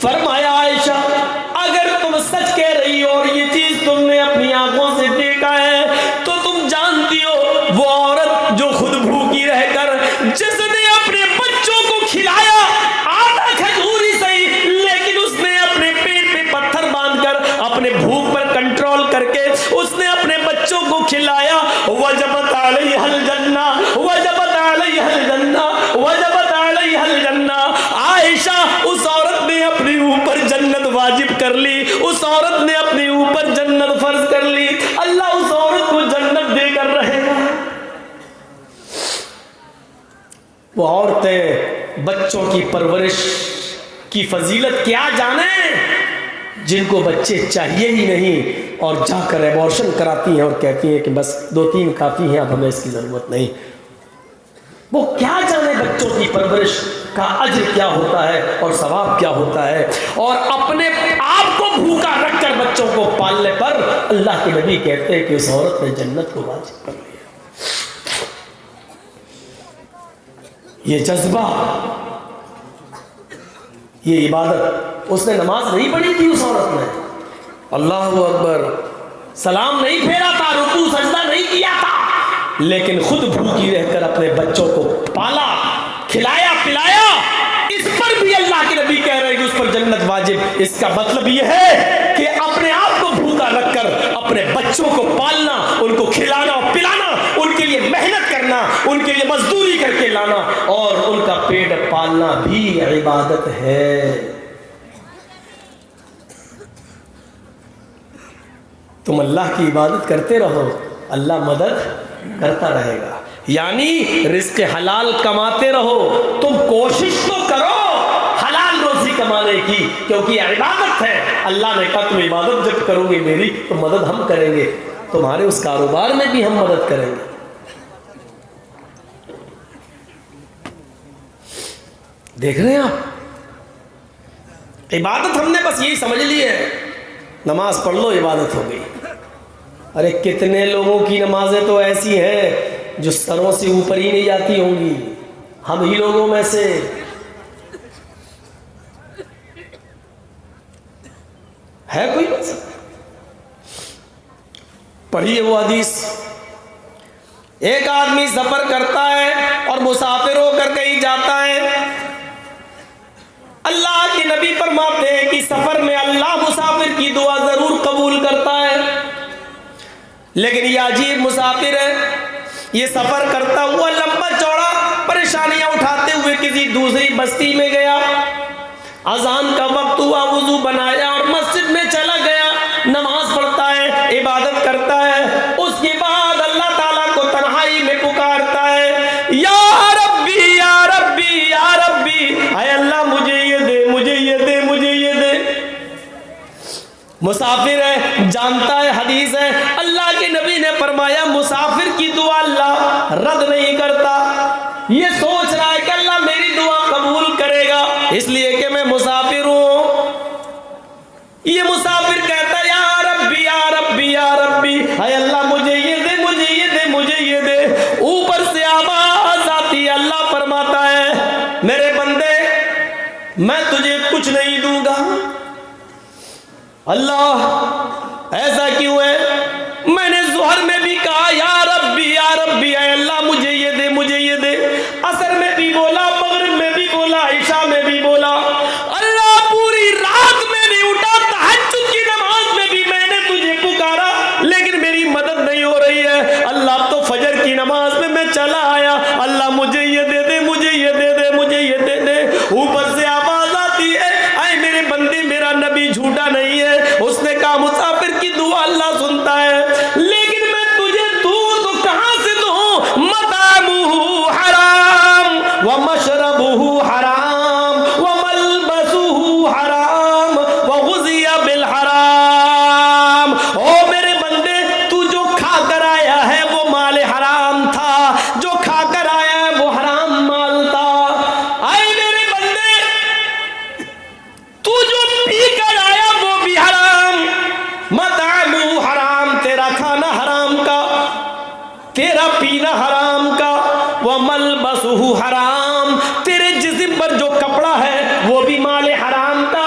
فرمایا عائشہ اگر تم سچ کہہ رہی ہو اور یہ چیز تم نے اپنی آنکھوں سے دیکھا ہے تو تم جانتی ہو وہ عورت جو خود بھوکی رہ کر جس نے اپنے بچوں کو کھلایا آدھا کھجور ہی صحیح لیکن اس نے اپنے پیٹ پہ پتھر باندھ کر اپنے بھوک پر کنٹرول کر کے اس نے اپنے بچوں کو کھلایا وجبت علیہ الجنہ وجبت علیہ الجنہ وجبت علیہ الجنہ عائشہ اس عورت نے اپنے اوپر جنت واجب کر لی اس عورت نے اپنے اوپر جنت فرض کر لی اللہ اس عورت کو جنت دے کر رہے گا وہ عورتیں بچوں کی پرورش کی فضیلت کیا جانے جن کو بچے چاہیے ہی نہیں اور جا کر ایبورشن کراتی ہیں اور کہتی ہیں کہ بس 2-3 کافی ہیں اب ہمیں اس کی ضرورت نہیں وہ کیا جانے بچوں کی پرورش کا اجر کیا ہوتا ہے اور ثواب کیا ہوتا ہے اور اپنے آپ کو بھوکا رکھ کر بچوں کو پالنے پر اللہ کے نبی کہتے ہیں کہ اس عورت نے جنت کو واجب کر لیا یہ جذبہ یہ عبادت اس نے نماز نہیں پڑھی تھی اس عورت نے اللہ اکبر سلام نہیں پھیرا تھا رکوع سجدہ نہیں کیا تھا لیکن خود بھوکی رہ کر اپنے بچوں کو پالا کھلایا پلایا اس پر بھی اللہ کے نبی کہہ رہے ہیں کہ اس پر جنت واجب اس کا مطلب یہ ہے کہ اپنے آپ کو بھوکا رکھ کر اپنے بچوں کو پالنا ان کو کھلانا اور پلانا ان کے لیے محنت کرنا ان کے لیے مزدوری کر کے لانا اور ان کا پیٹ پالنا بھی عبادت ہے تم اللہ کی عبادت کرتے رہو اللہ مدد کرتا رہے گا یعنی رزق حلال کماتے رہو تم کوشش تو کرو حلال روزی کمانے کی کیونکہ عبادت ہے اللہ نے کہا تم عبادت جب کرو گے میری تو مدد ہم کریں گے تمہارے اس کاروبار میں بھی ہم مدد کریں گے دیکھ رہے ہیں آپ عبادت ہم نے بس یہی سمجھ لی ہے نماز پڑھ لو عبادت ہو گئی ارے کتنے لوگوں کی نمازیں تو ایسی ہیں جو سروں سے اوپر ہی نہیں جاتی ہوں گی ہم ہی لوگوں میں سے ہے کوئی بات پڑھیے وہ حدیث ایک آدمی سفر کرتا ہے اور مسافر ہو کر کہیں جاتا ہے اللہ کے نبی فرماتے ہیں کہ سفر میں اللہ مسافر کی دعا ضرور قبول کرتا ہے لیکن یہ عجیب مسافر ہے یہ سفر کرتا ہوا لمبا چوڑا پریشانیاں اٹھاتے ہوئے کسی دوسری بستی میں گیا اذان کا وقت ہوا وضو بنایا اور مسجد میں چلا گیا نماز پڑھتا ہے عبادت کرتا ہے اس کے بعد اللہ تعالیٰ کو تنہائی میں پکارتا ہے یا ربی یا ربی یا ربی اے اللہ مجھے یہ دے مجھے یہ دے مجھے یہ دے مسافر ہے جانتا ہے حدیث ہے اللہ کے نبی نے فرمایا مسافر کی دعا اللہ رد نہیں کرتا یہ سوچ رہا ہے کہ اللہ میری دعا قبول کرے گا اس لیے کہ میں مسافر ہوں یہ مسافر کہتا ہے یا ربی یا ربی یا ربی اے اللہ مجھے یہ دے مجھے یہ دے مجھے یہ دے اوپر سے آواز آتی ہے اللہ فرماتا ہے میرے بندے میں تجھے کچھ نہیں دوں گا اللہ ایسا کیوں ہے میں نے ظہر میں بھی کہا یا ربی اے اللہ مجھے یہ دے مجھے یہ دے عصر میں بھی بولا مغرب میں بھی بولا عشاء میں بھی بولا اللہ پوری رات میں نہیں اٹھا تہجد کی نماز میں بھی میں نے تجھے پکارا لیکن میری مدد نہیں ہو رہی ہے اللہ اب تو فجر کی نماز میں چلا آیا اللہ مجھے یہ دے دے مجھے یہ دے دے مجھے یہ دے دے اوپر سے آواز آتی ہے اے میرے بندے میرا نبی جھوٹا نہیں ہے اس نے کہا مسافر کی دعا اللہ سنتا ہے لیکن میں تجھے دوں تو کہاں سے دوں مطعمہ حرام ومشربہ حرام وملبسہ حرام وغذی بالحرام او میرے بندے تو جو کھا کر آیا ہے وہ مال حرام تھا جو کھا کر آیا ہے وہ حرام مال تھا اے میرے بندے تو جو پی کر آیا وہ بھی حرام مطعمہ حرام تیرا کھانا حرام کا تیرا پینا حرام کا وملبسہ حرام تیرے جسم پر جو کپڑا ہے وہ بھی مال حرام کا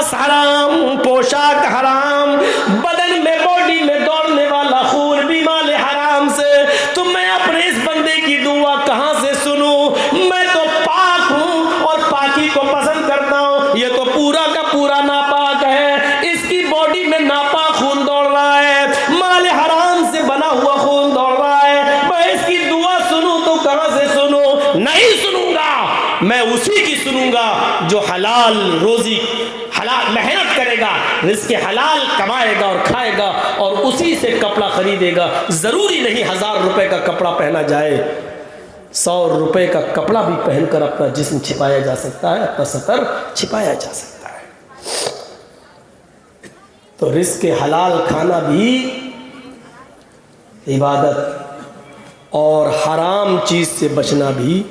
لباس حرام، پوشاک حرام، بدن میں باڈی میں دوڑنے والا خون بھی مال حرام سے، تو میں اپنے اس بندے کی دعا کہاں سے سنوں؟ میں تو پاک ہوں اور پاکی کو پسند کرتا ہوں، یہ تو پورا کا پورا ناپاک ہے، اس کی باڈی میں ناپاک خون دوڑ رہا ہے، مال حرام سے بنا ہوا خون دوڑ رہا ہے، میں اس کی دعا سنوں تو کہاں سے سنوں؟ نہیں سنوں گا، میں اسی کی سنوں گا جو حلال روزی حلال محنت کرے گا، رزق حلال کمائے گا اور کھائے گا اور اسی سے کپڑا خریدے گا۔ ضروری نہیں 1000 روپے کا کپڑا پہنا جائے، 100 روپے کا کپڑا بھی پہن کر اپنا جسم چھپایا جا سکتا ہے، اپنا ستر چھپایا جا سکتا ہے۔ تو رزق حلال کھانا بھی عبادت اور حرام چیز سے بچنا بھی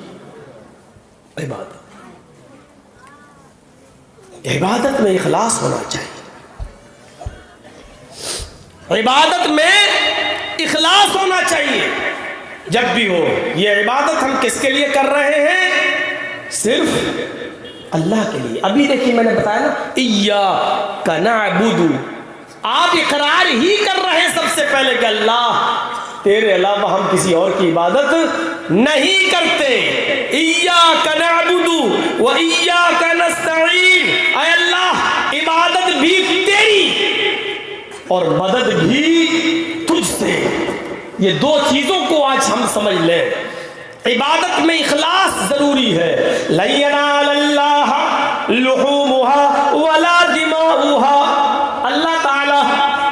عبادت۔ عبادت میں اخلاص ہونا چاہیے، عبادت میں اخلاص ہونا چاہیے جب بھی ہو۔ یہ عبادت ہم کس کے لیے کر رہے ہیں؟ صرف اللہ کے لیے۔ ابھی دیکھیے میں نے بتایا نا ایاک نعبد، آپ اقرار ہی کر رہے ہیں سب سے پہلے کہ اللہ تیرے علاوہ ہم کسی اور کی عبادت نہیں کرتے۔ ایاک نعبد و ایاک نستعین، اے اللہ عبادت بھی تیری اور مدد بھی تجھ سے۔ یہ دو چیزوں کو آج ہم سمجھ لیں، عبادت میں اخلاص ضروری ہے۔ لن ینال اللہ لحومها ولا دماؤها، اللہ تعالی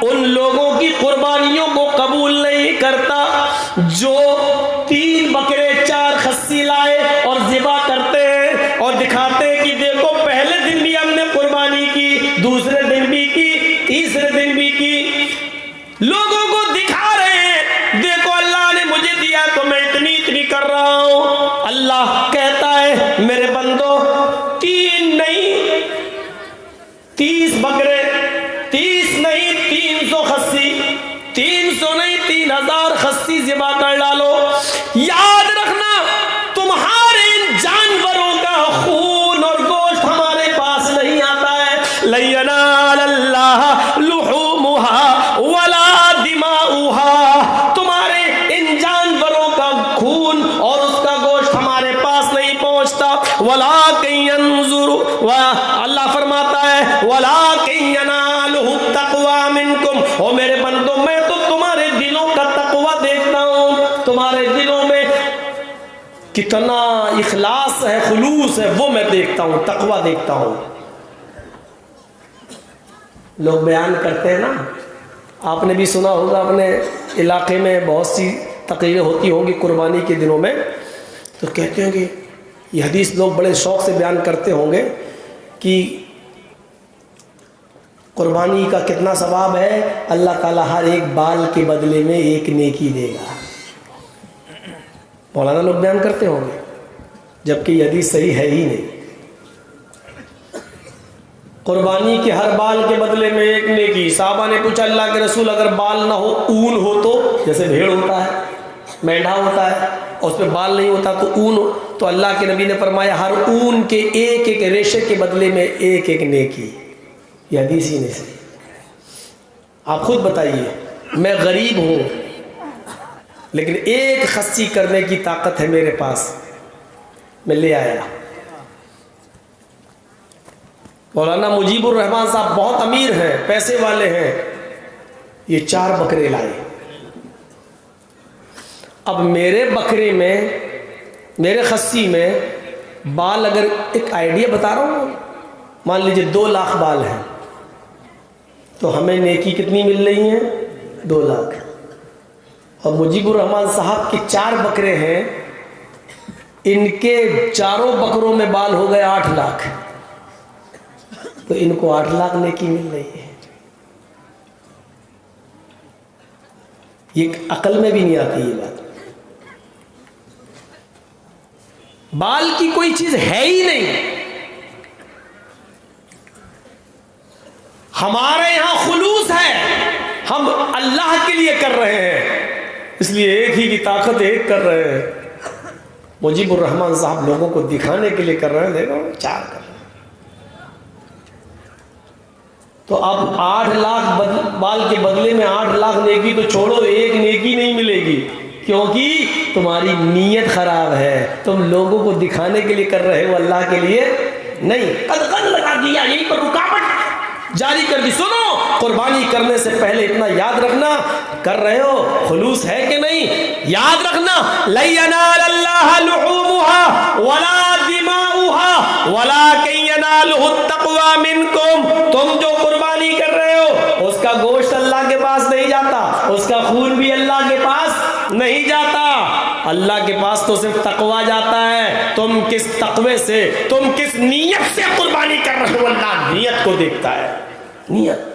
ان لوگوں کی قربانیوں کو قبول نہیں کرتا جو 3 بکرے 4 خصی لائے اور ذبح کرتے ہیں اور دکھاتے ہیں کہ دیکھو پہلے دن بھی ہم نے قربانی کی، دوسرے دن بھی کی، تیسرے دن بھی کی، لوگوں کو دکھا رہے ہیں دیکھو اللہ نے مجھے دیا تو میں اتنی کر رہا ہوں۔ اللہ کہتا ہے میرے بندو 3 نہیں 30 بکرے، 30 نہیں 300 خصی، 300 نہیں 3000 خصی ذبح کر ڈالو۔ یاد رکھنا تمہارے ان جانوروں کا خون اور گوشت ہمارے پاس نہیں آتا ہے۔ لن ینال اللہ لحومها ولا دماؤها، تمہارے ان جانوروں کا خون اور اس کا گوشت ہمارے پاس نہیں پہنچتا۔ ولکن ينظر، اللہ فرماتا ہے ولکن ینالہ التقوی منکم، او میرے بندو میں تو تمہارے دلوں کا تقوی دیکھتا ہوں، تمہارے دلوں میں کتنا اخلاص ہے، خلوص ہے، وہ میں دیکھتا ہوں، تقوی دیکھتا ہوں۔ لوگ بیان کرتے ہیں نا، آپ نے بھی سنا ہوگا اپنے علاقے میں بہت سی تقریریں ہوتی ہوں گی قربانی کے دنوں میں، تو کہتے ہیں کہ یہ حدیث لوگ بڑے شوق سے بیان کرتے ہوں گے کہ قربانی کا کتنا ثواب ہے، اللہ تعالیٰ ہر ایک بال کے بدلے میں 1 نیکی دے گا۔ مولانا لوگ بیان کرتے ہوں گے، جبکہ یہ حدیث صحیح ہے ہی نہیں۔ قربانی کے ہر بال کے بدلے میں 1 نیکی۔ صحابہ نے پوچھا اللہ کے رسول اگر بال نہ ہو، اون ہو تو؟ جیسے بھیڑ ہوتا ہے، مینڈھا ہوتا ہے اور اس پہ بال نہیں ہوتا تو اون ہو، تو اللہ کے نبی نے فرمایا ہر اون کے ایک ریشے کے بدلے میں 1 نیکی۔ یہ حدیث ہی نہیں صحیح۔ آپ خود بتائیے، میں غریب ہوں لیکن 1 خصی کرنے کی طاقت ہے میرے پاس، میں لے آیا۔ مولانا مجیب الرحمان صاحب بہت امیر ہیں، پیسے والے ہیں، یہ 4 بکرے لائے۔ اب میرے بکرے میں، میرے خصی میں بال، اگر ایک آئیڈیا بتا رہا ہوں، مان لیجئے 2 لاکھ بال ہیں تو ہمیں نیکی کتنی مل رہی ہیں؟ 2 لاکھ۔ اور مجیب الرحمان صاحب کے 4 بکرے ہیں، ان کے 4 بکروں میں بال ہو گئے 8 لاکھ، تو ان کو 8 لاکھ نیکی مل رہی ہے۔ یہ عقل میں بھی نہیں آتی یہ بات۔ بال کی کوئی چیز ہے ہی نہیں، ہمارے یہاں خلوص ہے، ہم اللہ کے لیے کر رہے ہیں، اس لیے ایک ہی کی طاقت ایک کر رہے ہیں۔ مجیب الرحمان صاحب لوگوں کو دکھانے کے لیے کر رہے ہیں، دیکھو 4 کر رہے ہیں۔ تو اب 8 لاکھ مال کے بدلے میں 8 لاکھ نیکی تو چھوڑو، ایک نیکی نہیں ملے گی، کیونکہ تمہاری نیت خراب ہے، تم لوگوں کو دکھانے کے لیے کر رہے ہو، اللہ کے لیے نہیں۔ قد لگا دیا، یہیں پر رکاوٹ جاری کر دی۔ سنو، قربانی کرنے سے پہلے اتنا یاد رکھنا، کر رہے ہو خلوص ہے کہ نہیں، یاد رکھنا، لَن يَنَالَ اللَّهَ لُحُومُهَا وَلَا دِمَاؤُهَا وَلَٰكِن يَنَالُهُ التَّقْوَىٰ مِنكُمْ۔ تم جو قربانی کر رہے ہو اس کا گوشت اللہ کے پاس نہیں جاتا، اس کا خون بھی اللہ کے پاس نہیں جاتا، اللہ کے پاس تو صرف تقویٰ جاتا ہے۔ تم کس تقوی سے، تم کس نیت سے قربانی کر رہے ہو، اللہ نیت کو دیکھتا ہے، نیت۔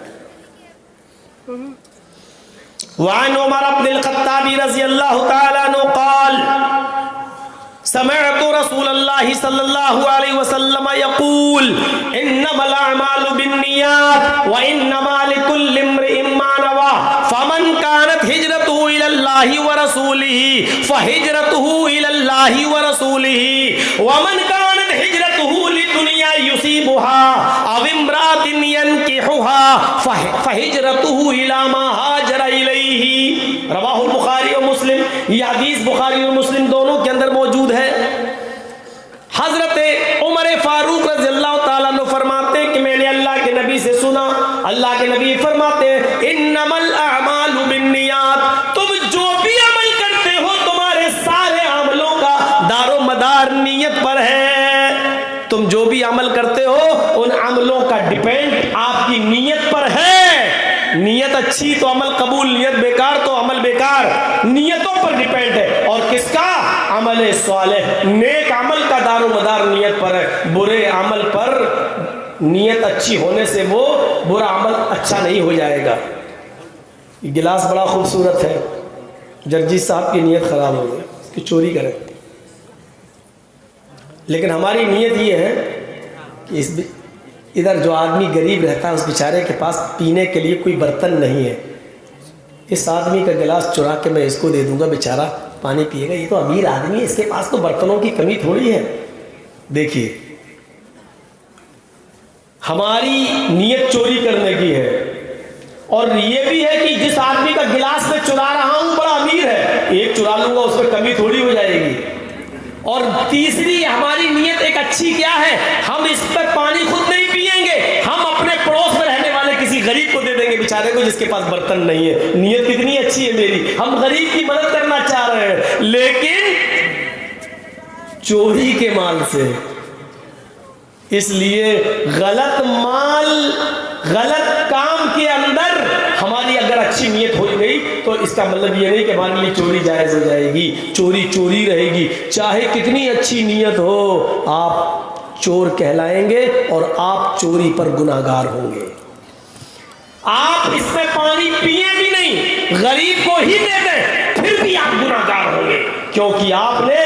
وعن عمر بن الخطاب رضی اللہ تعالیٰ عنہ قال سمعت رسول اللہ صلی اللہ علیہ وسلم یقول انما الاعمال بالنیات وانما لکل امرئ ما نوى فمن كانت هجرته الى الله ورسوله فهجرته الى الله ورسوله ومن كانت هجرته لدنيا يصيبها او امرأة ينكحها فهجرته الى ما هاجر اليه۔ رواہ البخاری و مسلم، یہ حدیث بخاری اور مسلم دونوں کے اندر موجود ہے۔ حضرت عمر فاروق رضی اللہ تعالیٰ عنہ فرماتے ہیں کہ میں نے اللہ کے نبی سے سنا، اللہ کے نبی فرماتے ہیں انما الاعمال بالنیات، تم جو بھی عمل کرتے ہو تمہارے سارے عملوں کا دار و مدار نیت پر ہے۔ تم جو بھی عمل کرتے ہو ان عملوں کا ڈیپینڈ آپ کی نیت پر ہے۔ نیت اچھی تو عمل قبول، نیت بیکار تو عمل بیکار، نیتوں پر ڈیپینڈ ہے۔ اور کس کا؟ عمل صالح، نیک عمل کا دار و مدار نیت پر ہے۔ برے عمل پر نیت اچھی ہونے سے وہ برا عمل اچھا نہیں ہو جائے گا۔ یہ گلاس بڑا خوبصورت ہے، جرجیت صاحب کی نیت خراب ہو گئی، اس کی چوری کریں، لیکن ہماری نیت یہ ہے کہ ادھر جو آدمی غریب رہتا ہے اس بیچارے کے پاس پینے کے لیے کوئی برتن نہیں ہے، اس آدمی کا گلاس چرا کے میں اس کو دے دوں گا، بیچارہ پانی پیے گا، یہ تو امیر آدمی ہے، اس کے پاس تو برتنوں کی کمی تھوڑی ہے۔ دیکھیے ہماری نیت چوری کرنے کی ہے، اور یہ بھی ہے کہ جس آدمی کا گلاس میں چرا رہا ہوں بڑا امیر ہے، ایک چرا لوں گا اس میں کمی تھوڑی ہو جائے گی۔ اور تیسری ہماری نیت ایک اچھی کیا ہے، ہم اس پر پانی خود نہیں پیئیں گے، ہم اپنے پڑوس میں رہنے والے کسی غریب کو دے دیں گے بیچارے کو جس کے پاس برتن نہیں ہے۔ نیت کتنی اچھی ہے میری، ہم غریب کی مدد کرنا چاہ رہے ہیں، لیکن چوری کے مال سے۔ اس لیے غلط مال، غلط کام کے اندر ہماری اگر اچھی نیت ہو گئی تو اس کا مطلب یہ نہیں کہ ہمارے لیے چوری جائز ہو جائے گی، چوری چوری رہے گی، چاہے کتنی اچھی نیت ہو، آپ چور کہلائیں گے اور آپ چوری پر گناہگار ہوں گے۔ آپ اس میں پانی پیئیں بھی نہیں، غریب کو ہی دے دیں، پھر بھی آپ گناہگار ہوں گے، کیونکہ آپ نے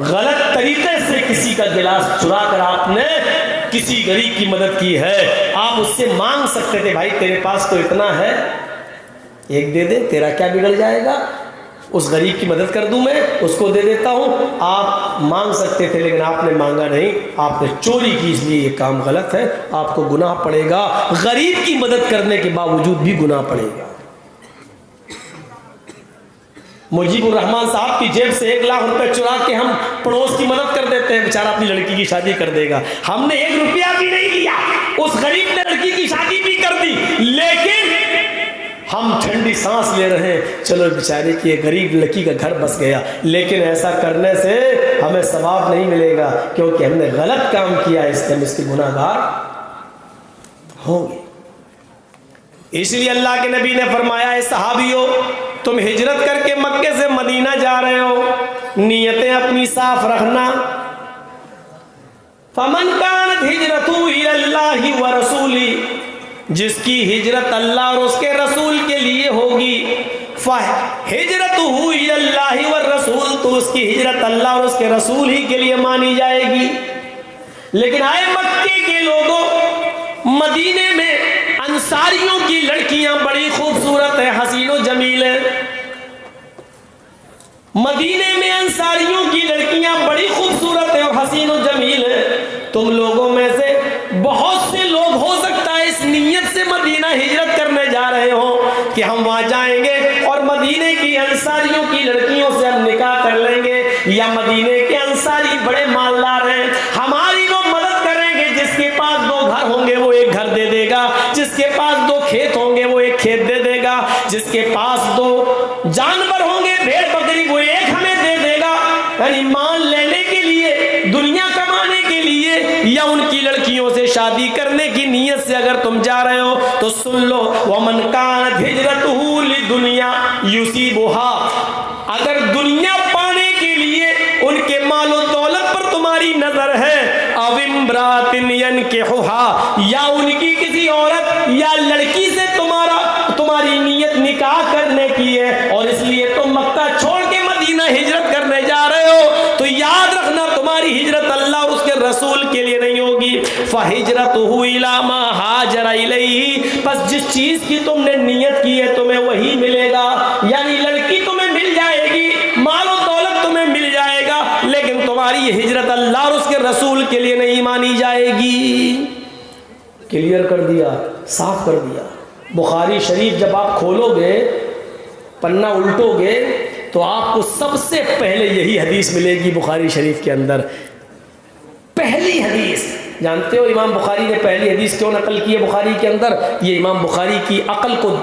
غلط طریقے سے کسی کا گلاس چرا کر آپ نے کسی غریب کی مدد کی ہے۔ آپ اس سے مانگ سکتے تھے، بھائی تیرے پاس تو اتنا ہے، ایک دے دے، تیرا کیا بگڑ جائے گا، اس غریب کی مدد کر دوں میں، اس کو دے دیتا ہوں۔ آپ مانگ سکتے تھے لیکن آپ نے مانگا نہیں، آپ نے چوری کی، اس لیے یہ کام غلط ہے، آپ کو گناہ پڑے گا، غریب کی مدد کرنے کے باوجود بھی گناہ پڑے گا۔ مجیب الرحمان صاحب کی جیب سے 1 لاکھ روپے چرا کے ہم پڑوس کی مدد کر دیتے ہیں، بیچارہ اپنی لڑکی کی شادی کر دے گا، ہم نے 1 روپیہ بھی نہیں لیا، اس غریب نے لڑکی کی شادی بھی کر دی، لیکن ہم ٹھنڈی سانس لے رہے ہیں، چلو بیچارے کی غریب لڑکی کا گھر بس گیا، لیکن ایسا کرنے سے ہمیں ثواب نہیں ملے گا، کیونکہ ہم نے غلط کام کیا، اس لیے ہم اس کے گناہگار ہوں گے۔ اس لیے اللہ کے نبی نے فرمایا، اے صحابیوں تم ہجرت کر کے مکے سے مدینہ جا رہے ہو، نیتیں اپنی صاف رکھنا۔ فمن كانت ہجرتہ الی اللہ ورسولہ، جس کی ہجرت اللہ اور اس کے رسول کے لیے ہوگی، فہجرتہ الی اللہ والرسول، تو اس کی ہجرت اللہ اور اس کے رسول ہی کے لیے مانی جائے گی۔ لیکن آئے مکے کے لوگوں، مدینے میں انصاریوں کی لڑکیاں بڑی خوبصورت ہیں، حسین و جمیل ہیں، مدینے میں انصاریوں کی لڑکیاں بڑی خوبصورت ہیں اور حسین و جمیل ہیں۔ تم لوگوں میں سے بہت سے لوگ ہو سکتا ہے اس نیت کہ ہم وہاں جائیں گے اور مدینے کی انصاریوں کی لڑکیوں سے ہم نکاح کر لیں گے، یا مدینے کے انصاری بڑے مالدار ہیں، ہماری وہ مدد کریں گے، جس کے پاس 2 گھر ہوں گے وہ 1 گھر دے دے گا، جس کے پاس 2 کھیت ہوں گے وہ 1 کھیت دے دے گا، جس کے پاس 2 جانور ہوں گے بھیڑ بکری وہ 1 ہمیں دے دے گا۔ یعنی مال لینے کے لیے، دنیا کمانے کے لیے، یا ان کی لڑکیوں سے شادی کرنے کی نیت سے اگر تم جا رہے ہو تو سن لو، وَمَنْ كَانَتْ هِجْرَتُهُ لِلدُّنْيَا يُصِيبُهَا، اگر دنیا پانے کے لیے ان کے مال و دولت پر تمہاری نظر ہے، أَوْ امْرَأَةٍ يَنْكِحُهَا، یا ان کی کسی عورت یا لڑکی سے تمہاری نیت نکاح کرنے کی ہے، اور اس لیے تم مکہ چھوڑ کے مدینہ ہجرت کرنے جا رہے ہو، تو یاد رکھنا تمہاری ہجرت اللہ اور اس کے رسول کے لیے نہیں ہوگی۔ فَهِجْرَتُهُ إِلَىٰ مَا هَاجَرَ إِلَيْهِ، بس جس چیز کی تم نے نیت کی ہے تمہیں وہی ملے گا، یعنی لڑکی تمہیں مل جائے گی، مال و دولت تمہیں مل جائے گا، لیکن تمہاری یہ ہجرت اللہ اور اس کے رسول کے لیے نہیں مانی جائے گی۔ کلیئر کر دیا، صاف کر دیا۔ بخاری شریف جب آپ کھولو گے، پنہ الٹو گے، تو آپ کو سب سے پہلے یہی حدیث ملے گی بخاری شریف کے اندر۔ پہلی حدیث، جانتے ہو امام بخاری نے پہلی حدیث کیوں نقل کی ہے بخاری کے اندر؟ یہ امام بخاری کی عقل کو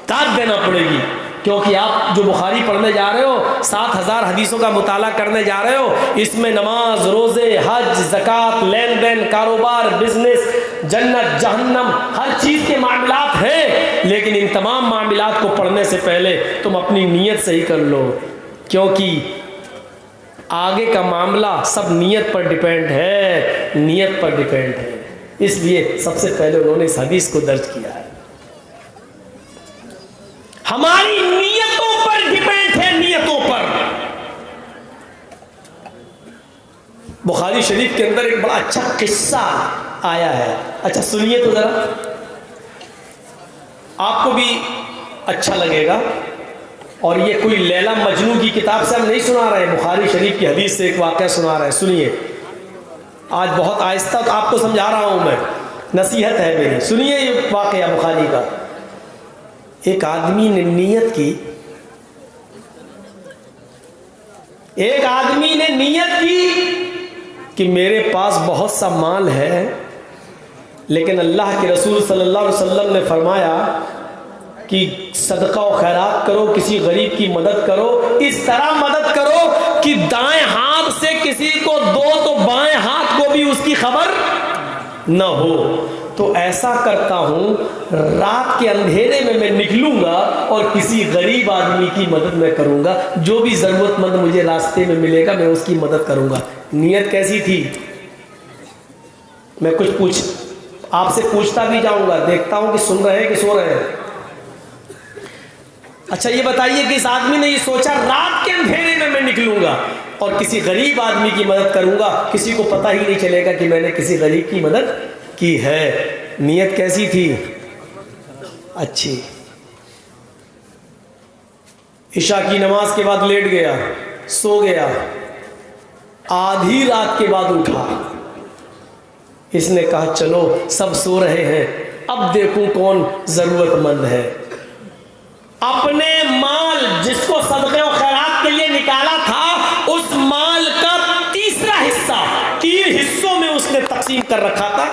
داد دینا پڑے گی، کیونکہ آپ جو بخاری پڑھنے جا رہے ہو، 7000 حدیثوں کا مطالعہ کرنے جا رہے ہو، اس میں نماز، روزے، حج، زکوٰۃ، لین دین، کاروبار، بزنس، جنت، جہنم، ہر چیز کے معاملات ہیں، لیکن ان تمام معاملات کو پڑھنے سے پہلے تم اپنی نیت صحیح کر لو، کیونکہ آگے کا معاملہ سب نیت پر ڈیپینڈ ہے، نیت پر ڈیپینڈ ہے، اس لیے سب سے پہلے انہوں نے اس حدیث کو درج کیا ہے۔ ہماری نیتوں پر ڈیپینڈ ہے، نیتوں پر۔ بخاری شریف کے اندر ایک بڑا اچھا قصہ آیا ہے، اچھا سنیے تو ذرا، آپ کو بھی اچھا لگے گا، اور یہ کوئی لیلا مجنو کی کتاب سے ہم نہیں سنا رہے ہیں، بخاری شریف کی حدیث سے ایک واقعہ سنا رہے ہیں، سنیے۔ آج بہت آہستہ آپ کو سمجھا رہا ہوں میں، نصیحت ہے میری، سنیے یہ واقعہ بخاری کا۔ ایک آدمی نے نیت کی، ایک آدمی نے نیت کی کہ میرے پاس بہت سا مال ہے، لیکن اللہ کے رسول صلی اللہ علیہ وسلم نے فرمایا کہ صدقہ و خیرات کرو، کسی غریب کی مدد کرو، اس طرح مدد کرو کہ دائیں ہاتھ سے کسی کو دو تو بائیں ہاتھ کو بھی اس کی خبر نہ ہو۔ تو ایسا کرتا ہوں، رات کے اندھیرے میں نکلوں گا اور کسی غریب آدمی کی مدد میں کروں گا، جو بھی ضرورت مند مجھے راستے میں ملے گا میں اس کی مدد کروں گا۔ نیت کیسی تھی؟ میں کچھ آپ سے پوچھتا بھی جاؤں گا، دیکھتا ہوں کہ سن رہے ہیں کہ سو رہے ہیں۔ اچھا یہ بتائیے کہ اس آدمی نے یہ سوچا رات کے اندھیرے میں نکلوں گا اور کسی غریب آدمی کی مدد کروں گا، کسی کو پتہ ہی نہیں چلے گا کہ میں نے کسی غریب کی مدد کی ہے۔ نیت کیسی تھی؟ اچھی۔ عشاء کی نماز کے بعد لیٹ گیا، سو گیا، آدھی رات کے بعد اٹھا، اس نے کہا چلو سب سو رہے ہیں، اب دیکھوں کون ضرورت مند ہے۔ اپنے مال جس کو صدقے و خیرات کے لیے نکالا تھا، اس مال کا تیسرا حصہ، 3 حصوں میں اس نے تقسیم کر رکھا تھا،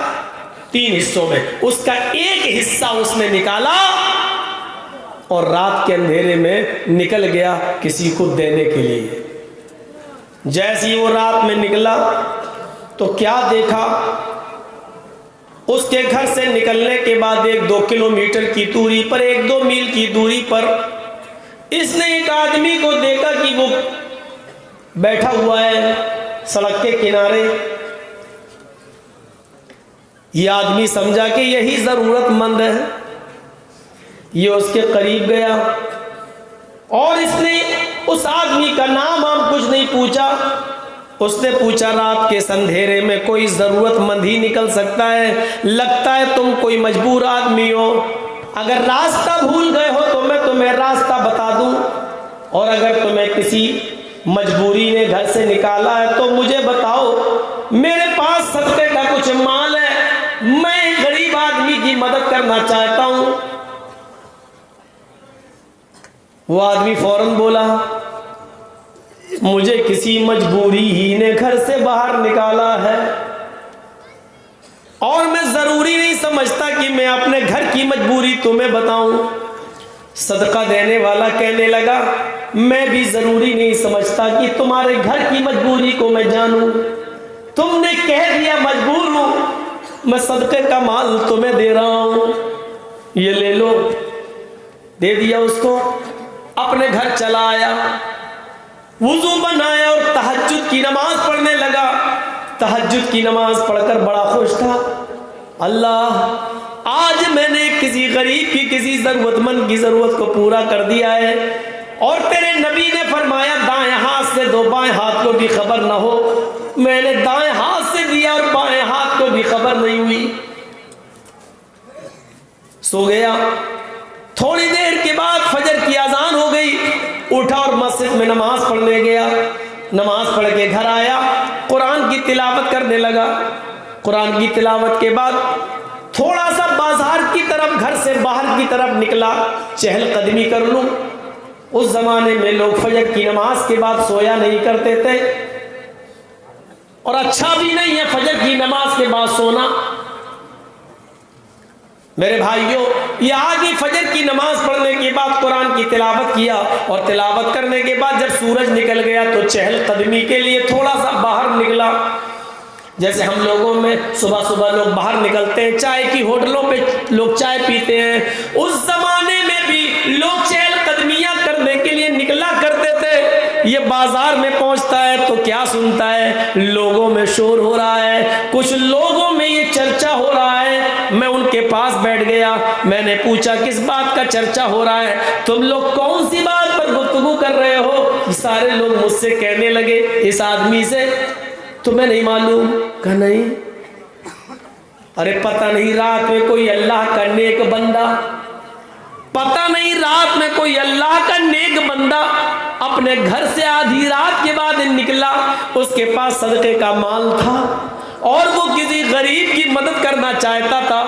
3 حصوں میں اس کا ایک حصہ اس نے نکالا اور رات کے اندھیرے میں نکل گیا کسی کو دینے کے لیے۔ جیسے ہی وہ رات میں نکلا تو کیا دیکھا؟ اس کے گھر سے نکلنے کے بعد 1-2 کلومیٹر کی دوری پر، 1-2 میل کی دوری پر اس نے ایک آدمی کو دیکھا کہ وہ بیٹھا ہوا ہے سڑک کے کنارے۔ یہ آدمی سمجھا کہ یہی ضرورت مند ہے، یہ اس کے قریب گیا اور اس نے اس آدمی کا نام کچھ نہیں پوچھا، اس نے پوچھا رات کے اندھیرے میں کوئی ضرورت مند ہی نکل سکتا ہے، لگتا ہے تم کوئی مجبور آدمی ہو، اگر راستہ بھول گئے ہو تو میں تمہیں راستہ بتا دوں، اور اگر تمہیں کسی مجبوری نے گھر سے نکالا ہے تو مجھے بتاؤ، میرے پاس صدقے کا کچھ مال ہے، میں ایک غریب آدمی کی مدد کرنا چاہتا ہوں۔ وہ آدمی فوراً بولا مجھے کسی مجبوری ہی نے گھر سے باہر نکالا ہے اور میں ضروری نہیں سمجھتا کہ میں اپنے گھر کی مجبوری تمہیں بتاؤں۔ صدقہ دینے والا کہنے لگا میں بھی ضروری نہیں سمجھتا کہ تمہارے گھر کی مجبوری کو میں جانوں، تم نے کہہ دیا مجبور ہوں، میں صدقے کا مال تمہیں دے رہا ہوں، یہ لے لو۔ دے دیا اس کو، اپنے گھر چلا آیا، وضو بنایا اور تہجد کی نماز پڑھنے لگا۔ تہجد کی نماز پڑھ کر بڑا خوش تھا، اللہ آج میں نے کسی غریب کی کسی ضرورت مند کی ضرورت کو پورا کر دیا ہے، اور تیرے نبی نے فرمایا دائیں ہاتھ سے دو بائیں ہاتھ کو بھی خبر نہ ہو، میں نے دائیں ہاتھ سے دیا اور بائیں ہاتھ کو بھی خبر نہیں ہوئی۔ سو گیا۔ تھوڑی دیر کے بعد فجر کی اذان ہو گئی، اٹھا اور مسجد میں نماز پڑھنے گیا۔ نماز پڑھ کے گھر آیا، قرآن کی تلاوت کرنے لگا۔ قرآن کی تلاوت کے بعد تھوڑا سا بازار کی طرف، گھر سے باہر کی طرف نکلا، چہل قدمی کر لوں۔ اس زمانے میں لوگ فجر کی نماز کے بعد سویا نہیں کرتے تھے، اور اچھا بھی نہیں ہے فجر کی نماز کے بعد سونا۔ میرے بھائیوں، یہ آدمی فجر کی نماز پڑھنے کے بعد قرآن کی تلاوت کیا، اور تلاوت کرنے کے بعد جب سورج نکل گیا تو چہل قدمی کے لیے تھوڑا سا باہر نکلا۔ جیسے ہم لوگوں میں صبح صبح لوگ باہر نکلتے ہیں، چائے کی ہوٹلوں پہ لوگ چائے پیتے ہیں، اس زمانے میں بھی لوگ چہل قدمیاں کرنے کے لیے نکلا کرتے تھے۔ یہ بازار میں پہنچتا ہے تو کیا سنتا ہے؟ لوگوں میں شور ہو رہا ہے، کچھ لوگوں میں یہ چرچا ہو رہا ہے۔ میں ان کے پاس بیٹھ گیا، میں نے پوچھا کس بات کا چرچا ہو رہا ہے؟ تم لوگ کون سی بات پر گفتگو کر رہے ہو؟ سارے لوگ مجھ سے کہنے لگے اس آدمی سے تمہیں نہیں معلوم؟ کہا نہیں۔ ارے پتہ نہیں رات میں کوئی اللہ کا نیک بندہ، پتہ نہیں رات میں کوئی اللہ کا نیک بندہ اپنے گھر سے آدھی رات کے بعد نکلا، اس کے پاس صدقے کا مال تھا اور وہ کسی غریب کی مدد کرنا چاہتا تھا،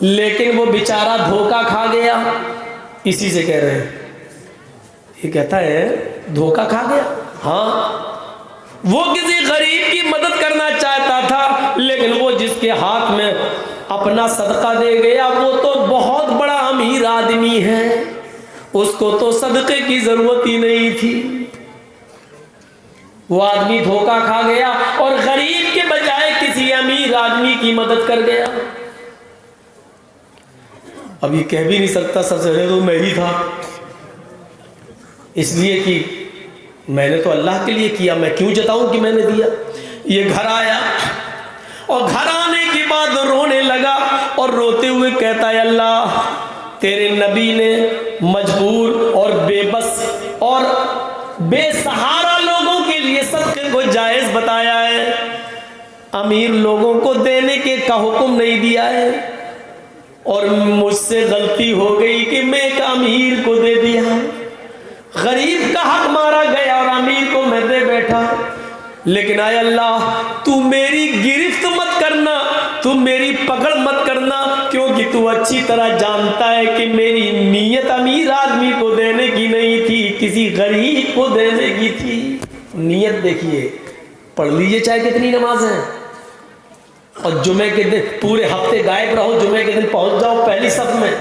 لیکن وہ بیچارہ دھوکہ کھا گیا۔ اسی سے کہہ رہے ہیں، یہ کہتا ہے دھوکہ کھا گیا۔ ہاں، وہ کسی غریب کی مدد کرنا چاہتا تھا، لیکن وہ جس کے ہاتھ میں اپنا صدقہ دے گیا وہ تو بہت بڑا امیر آدمی ہے، اس کو تو صدقے کی ضرورت ہی نہیں تھی۔ وہ آدمی دھوکہ کھا گیا اور غریب کے بجائے کسی امیر آدمی کی مدد کر گیا۔ اب یہ کہہ بھی نہیں سکتا سب سے تو میں ہی تھا، اس لیے کہ میں نے تو اللہ کے لیے کیا، میں کیوں جتاؤں کہ میں نے دیا۔ یہ گھر آیا اور گھر آنے کے بعد رونے لگا اور روتے ہوئے کہتا ہے اللہ تیرے نبی نے مجبور اور بے بس اور بے سہارا لوگوں کے لیے صدقے کو جائز بتایا ہے، امیر لوگوں کو دینے کے کا حکم نہیں دیا ہے، اور مجھ سے غلطی ہو گئی کہ میں ایک امیر کو دے دیا، غریب کا حق مارا گیا اور امیر کو میں دے بیٹھا۔ لیکن اے اللہ تو میری گرفت مت کرنا، تو میری پکڑ مت کرنا، کیونکہ تو اچھی طرح جانتا ہے کہ میری نیت امیر آدمی کو دینے کی نہیں تھی، کسی غریب کو دینے کی تھی۔ نیت دیکھیے، پڑھ لیجئے چاہے کتنی نمازیں، اور جمعے کے دن پورے ہفتے غائب رہو، جمعے کے دن پہنچ جاؤ پہلی صف میں،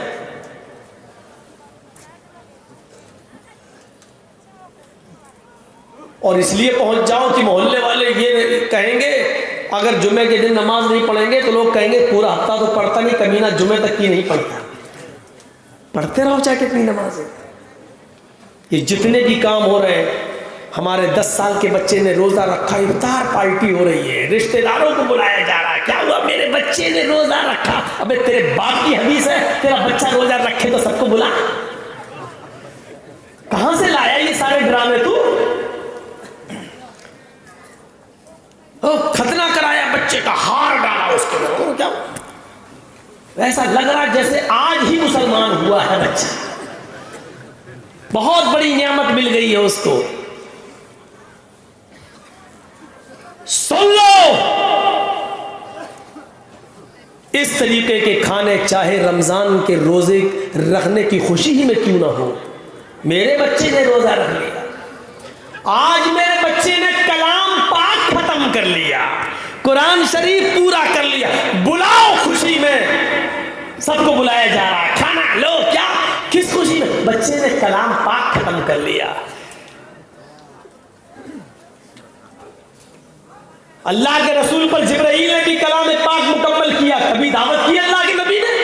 اور اس لیے پہنچ جاؤ کہ محلے والے یہ کہیں گے اگر جمعے کے دن نماز نہیں پڑھیں گے تو لوگ کہیں گے پورا ہفتہ تو پڑھتا نہیں، کمینہ جمعے تک کی نہیں پڑھتا۔ پڑھتے رہو چاہے کتنی نمازیں۔ یہ جتنے بھی کام ہو رہے ہیں، ہمارے 10 سال کے بچے نے روزہ رکھا، افطار پارٹی ہو رہی ہے، رشتہ داروں کو بلایا جا رہا ہے، کیا ہوا میرے بچے نے روزہ رکھا؟ ابے تیرے باپ کی حدیث ہے تیرا بچہ روزہ رکھے تو سب کو بلا۔ کہاں سے لایا یہ سارے ڈرامے تو؟ ختنہ کرایا بچے کا، ہار ڈالا اس کے اوپر، کیا ایسا لگ رہا جیسے آج ہی مسلمان ہوا ہے بچہ، بہت بڑی نعمت مل گئی ہے اس کو۔ سن لو، اس طریقے کے کھانے چاہے رمضان کے روزے رکھنے کی خوشی ہی میں کیوں نہ ہو، میرے بچے نے روزہ رکھ لیا، آج میرے بچے نے کلام پاک ختم کر لیا، قرآن شریف پورا کر لیا، بلاؤ خوشی میں، سب کو بلایا جا رہا ہے، کھانا لو، کیا کس خوشی میں؟ بچے نے کلام پاک ختم کر لیا۔ اللہ کے رسول پر جبرائیل نے بھی کلام پاک مکمل کیا، کبھی دعوت کی اللہ کے نبی نے؟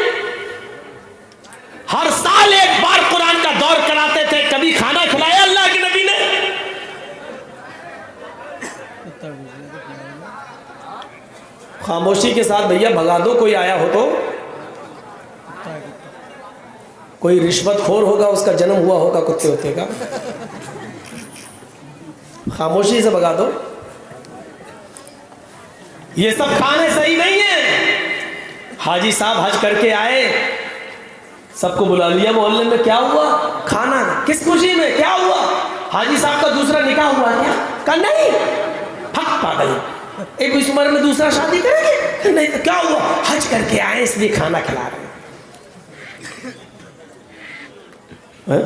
ہر سال ایک بار قرآن کا دور کراتے تھے، کبھی کھانا کھلایا اللہ کے نبی نے؟ خاموشی کے ساتھ بھیا بھگا دو، کوئی آیا ہو تو، کوئی رشوت خور ہوگا، اس کا جنم ہوا ہوگا کتے ہوتے کا، خاموشی سے بھگا دو۔ یہ سب کھانے صحیح نہیں ہیں۔ حاجی صاحب حج کر کے آئے، سب کو بلا لیا محلے میں، کیا ہوا؟ کھانا، کس خوشی میں؟ کیا ہوا؟ حاجی صاحب کا دوسرا نکاح ہوا کیا؟ کہ نہیں، حق پاگل، ایک اس عمر میں دوسرا شادی کریں گے؟ نہیں، کیا ہوا؟ حج کر کے آئے اس لیے کھانا کھلا رہے ہیں۔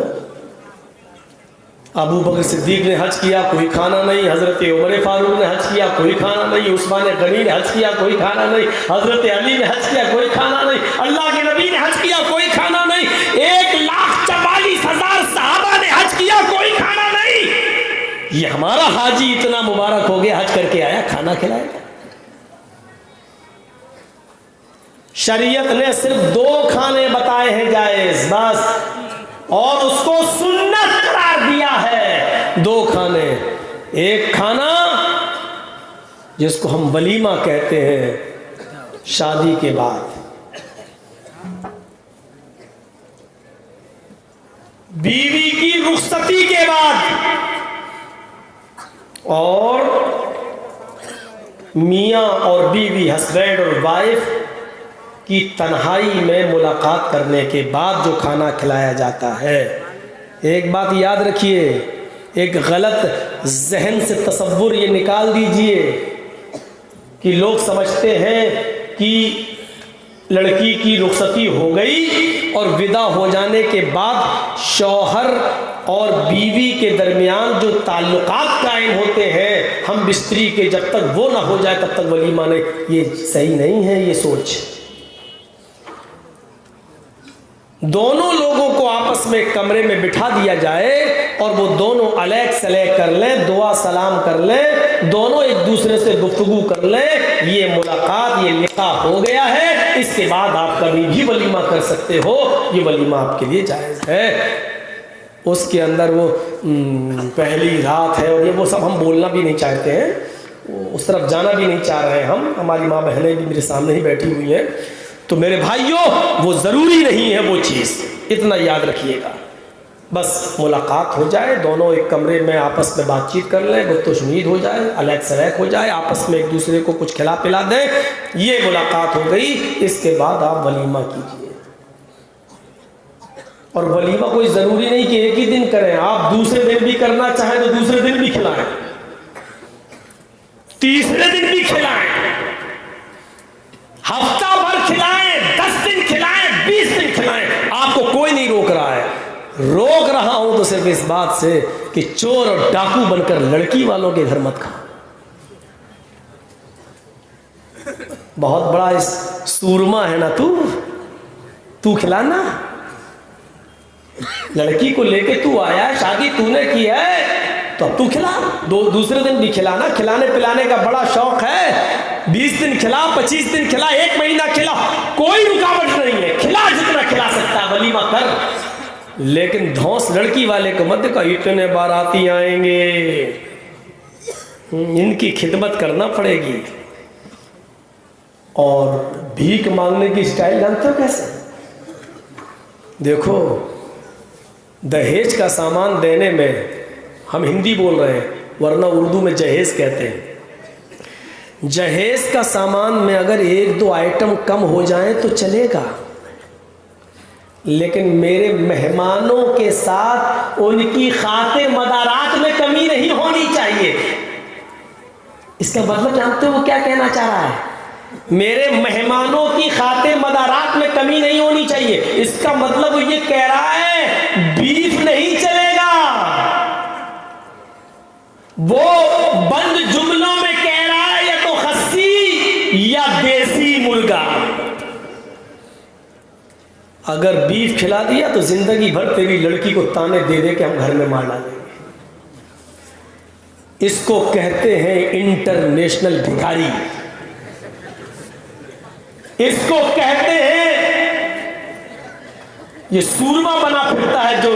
ابو بکر صدیق نے حج کیا، کوئی کھانا نہیں، حضرت عمر فاروق نے حج کیا، کوئی کھانا نہیں، عثمان غنی نے حج کیا، کوئی کھانا نہیں، حضرت علی نے حج کیا، کوئی کھانا نہیں، اللہ کے نبی نے حج کیا، کوئی کھانا نہیں، 1,44,000 صحابہ نے حج کیا، کوئی کھانا نہیں۔ یہ ہمارا حاجی اتنا مبارک ہو گیا، حج کر کے آیا، کھانا کھلائے گا؟ شریعت نے صرف 2 کھانے بتائے ہیں جائز، بس، اور اس کو سنت قرار دیا ہے۔ 2 کھانے، ایک کھانا جس کو ہم ولیمہ کہتے ہیں شادی کے بعد، بیوی کی رخصتی کے بعد، اور میاں اور بیوی، ہسبینڈ اور وائف کی تنہائی میں ملاقات کرنے کے بعد جو کھانا کھلایا جاتا ہے۔ ایک بات یاد رکھیے، ایک غلط ذہن سے تصور یہ نکال دیجئے کہ لوگ سمجھتے ہیں کہ لڑکی کی رخصتی ہو گئی اور ودا ہو جانے کے بعد شوہر اور بیوی کے درمیان جو تعلقات قائم ہوتے ہیں ہم بستری کے، جب تک وہ نہ ہو جائے تب تک ولیمہ نہیں۔ یہ صحیح نہیں ہے یہ سوچ۔ دونوں لوگوں کو آپس میں کمرے میں بٹھا دیا جائے اور وہ دونوں علیق سلیق کر لیں، دعا سلام کر لیں، دونوں ایک دوسرے سے گفتگو کر لیں، یہ ملاقات، یہ لقاء ہو گیا ہے۔ اس کے بعد آپ کبھی بھی ولیمہ کر سکتے ہو، یہ ولیمہ آپ کے لیے جائز ہے۔ اس کے اندر وہ پہلی رات ہے اور یہ وہ سب ہم بولنا بھی نہیں چاہتے ہیں، اس طرف جانا بھی نہیں چاہ رہے ہیں ہم، ہماری ماں بہنیں بھی میرے سامنے ہی بیٹھی ہوئی ہیں، تو میرے بھائیوں وہ ضروری نہیں ہے وہ چیز، اتنا یاد رکھیے گا۔ بس ملاقات ہو جائے، دونوں ایک کمرے میں آپس میں بات چیت کر لیں، گفت و شنید ہو جائے، علیق سلیق ہو جائے، آپس میں ایک دوسرے کو کچھ کھلا پلا دیں، یہ ملاقات ہو گئی۔ اس کے بعد آپ ولیمہ کیجئے، اور ولیمہ کوئی ضروری نہیں کہ ایک ہی دن کریں، آپ دوسرے دن بھی کرنا چاہیں تو دوسرے دن بھی کھلائیں، تیسرے دن بھی کھلائیں، ہفتہ بھر کھلائیں، 10 دن کھلائیں، 20 دن کھلائیں، آپ کو کوئی نہیں روک رہا ہے۔ روک رہا ہوں تو صرف اس بات سے کہ چور اور ڈاکو بن کر لڑکی والوں کے گھر مت کھاؤ۔ بہت بڑا اس سورما ہے نا تو کھلانا، لڑکی کو لے کے تو آیا ہے، شادی تو نے کی ہے تو اب تو کھلا، دوسرے دن بھی کھلانا۔ کھلانے پلانے کا بڑا شوق ہے، 20 دن کھلا، 25 دن کھلا، 1 مہینہ کھلا، کوئی رکاوٹ نہیں ہے، کھلا جتنا کھلا سکتا ہے، ولیمہ کر، لیکن دھوس لڑکی والے کو مت دیکھا، اتنے باراتی آئیں گے، ان کی خدمت کرنا پڑے گی۔ اور بھیک مانگنے کی سٹائل جانتے ہو کیسے؟ دیکھو، دہیج کا سامان دینے میں ہم ہندی بول رہے ہیں ورنہ اردو میں جہیز کہتے ہیں، جہیز کا سامان میں اگر 1-2 آئٹم کم ہو جائیں تو چلے گا، لیکن میرے مہمانوں کے ساتھ ان کی خاطر مدارات میں کمی نہیں ہونی چاہیے۔ اس کا مطلب جانتے ہو وہ کیا کہنا چاہ رہا ہے؟ میرے مہمانوں کی خاطر مدارات میں کمی نہیں ہونی چاہیے، اس کا مطلب یہ کہہ رہا ہے بیف نہیں چلے وہ بند جملوں میں کہہ رہا ہے یا تو خسی یا دیسی مرغا. اگر بیف کھلا دیا تو زندگی بھر تیری لڑکی کو تانے دے دے کہ ہم گھر میں مار ڈالیں گے. اس کو کہتے ہیں انٹرنیشنل بھکاری. اس کو کہتے ہیں یہ سورما بنا پھرتا ہے جو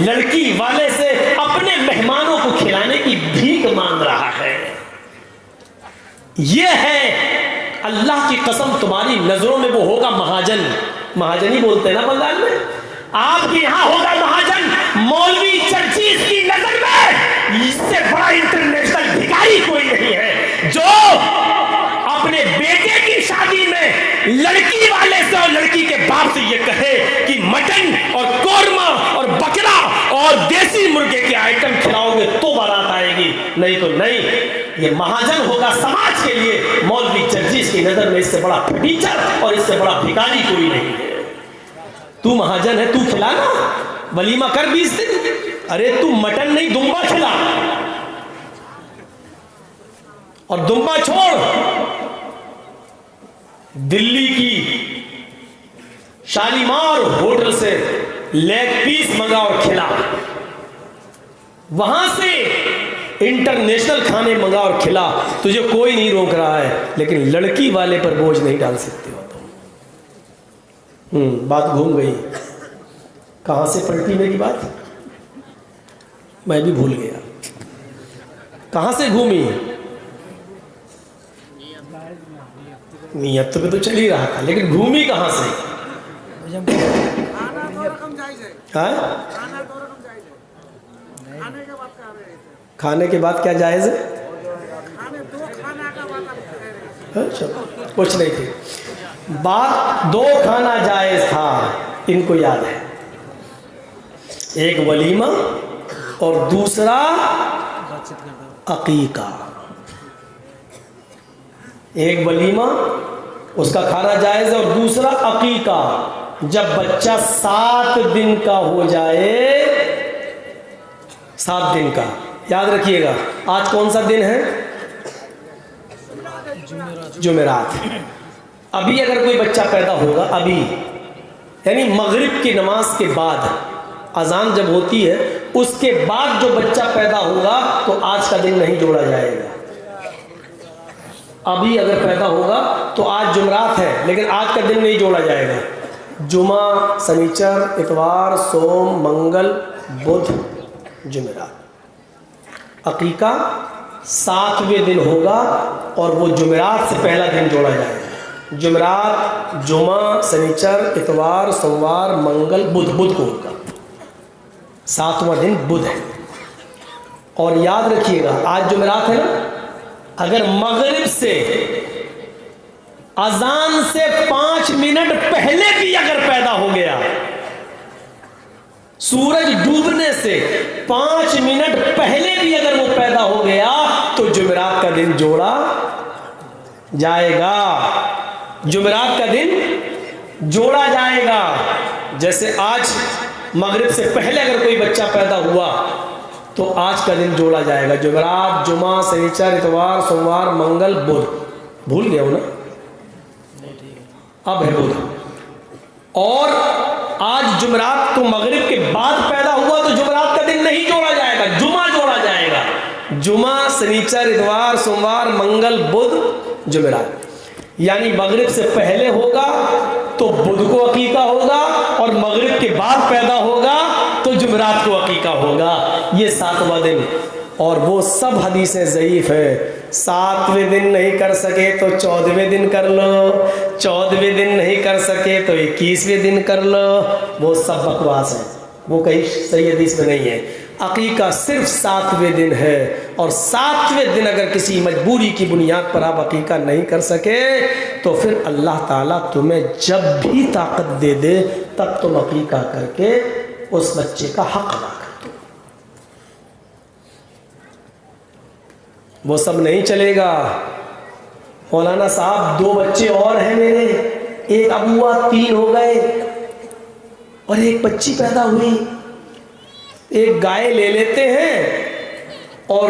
لڑکی والے سے اپنے مہمانوں کو کھلانے کی بھیک مانگ رہا ہے. یہ ہے اللہ کی قسم تمہاری نظروں میں وہ ہوگا مہاجن. مہاجن ہی بولتے ہیں نا بنگال میں. آپ کے یہاں ہوگا مہاجن. مولوی چرچیز کی نظر میں اس سے بڑا انٹرنیشنل بھکاری کوئی نہیں ہے جو اپنے بیٹے کی شادی میں لڑکی والے سے اور لڑکی کے باپ سے یہ کہے کہ مٹن اور قورمہ اور بکرا اور دیسی مرغے کے آئٹم کھلاؤ گے تو بارات آئے گی, نہیں تو نہیں. یہ مہاجن ہوگا سماج کے لیے. مولوی چرچیز کی نظر میں اس سے بڑا ٹیچر اور اس سے بڑا بھکاری کوئی نہیں ہے. تو مہاجن ہے, تو کھلانا, ولیمہ کر 20 دن. ارے تو مٹن نہیں دمبا کھلا, اور دمبا چھوڑ, دلی کی شالیمار ہوٹل سے لیگ پیس منگا اور کھلا, وہاں سے انٹرنیشنل کھانے منگا اور کھلا. تجھے کوئی نہیں روک رہا ہے, لیکن لڑکی والے پر بوجھ نہیں ڈال سکتے ہو تم. بات گھوم گئی. کہاں سے پلٹی میری بات؟ میں بھی بھول گیا. کہاں سے گھومی؟ نیت پہ تو چل ہی رہا تھا, لیکن گھومی کہاں سے؟ کھانے کے بعد کیا جائز ہے؟ کچھ نہیں تھی بات. 2 کھانا جائز تھا, ان کو یاد ہے. ایک ولیمہ اور دوسرا عقیقہ. ایک ولیمہ اس کا کھانا جائز ہے, اور دوسرا عقیقہ. جب بچہ 7 دن کا ہو جائے, 7 دن کا, یاد رکھیے گا. آج کون سا دن ہے؟ جمعرات. ابھی اگر کوئی بچہ پیدا ہوگا, ابھی یعنی مغرب کی نماز کے بعد, اذان جب ہوتی ہے اس کے بعد جو بچہ پیدا ہوگا تو آج کا دن نہیں جوڑا جائے گا. ابھی اگر پیدا ہوگا تو آج جمعرات ہے, لیکن آج کا دن نہیں جوڑا جائے گا. جمعہ, سنیچر, اتوار, سوم, منگل, بدھ, جمعرات. عقیقہ 7ویں دن ہوگا, اور وہ جمعرات سے پہلا دن جوڑا جائے گا. جمعرات, جمعہ, سنیچر, اتوار, سوموار, منگل, بدھ. بدھ کو ہوگا 7واں دن بدھ ہے. اور یاد رکھیے گا آج جمعرات ہے نا, اگر مغرب سے اذان سے 5 منٹ پہلے بھی اگر پیدا ہو گیا, سورج ڈوبنے سے 5 منٹ پہلے بھی اگر وہ پیدا ہو گیا, تو جمعرات کا دن جوڑا جائے گا. جمعرات کا دن جوڑا جائے گا. جیسے آج مغرب سے پہلے اگر کوئی بچہ پیدا ہوا تو آج کا دن جوڑا جائے گا. جمعرات, جمعہ, سنیچر, اتوار, سوموار, منگل, بدھ. بھول گیا ہو نا, اب ہے بدھ. اور آج جمعرات کو مغرب کے بعد پیدا ہوا تو جمعرات کا دن نہیں جوڑا جائے گا, جمعہ جوڑا جائے گا. جمعہ, سنیچر, اتوار, سوموار, منگل, بدھ, جمعرات. یعنی مغرب سے پہلے ہوگا تو بدھ کو عقیقہ ہوگا, اور مغرب کے بعد پیدا ہوگا تو جمعرات کو عقیقہ ہوگا. یہ 7واں دن. اور وہ سب حدیثیں ضعیف ہیں. 7ویں دن نہیں کر سکے تو 14ویں دن کر لو, 14ویں دن نہیں کر سکے تو 21ویں دن کر لو. وہ سب بکواس ہے, وہ کہیں صحیح حدیث میں نہیں ہے. عقیقہ صرف 7ویں دن ہے, اور 7ویں دن اگر کسی مجبوری کی بنیاد پر آپ عقیقہ نہیں کر سکے تو پھر اللہ تعالیٰ تمہیں جب بھی طاقت دے دے تب تم عقیقہ کر کے اس بچے کا حق ادا کر دو. وہ سب نہیں چلے گا. مولانا صاحب 2 بچے اور ہیں میرے, ایک اب ہوا 3 ہو گئے, اور ایک بچی پیدا ہوئی. ایک گائے لے لیتے ہیں اور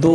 2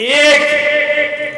1।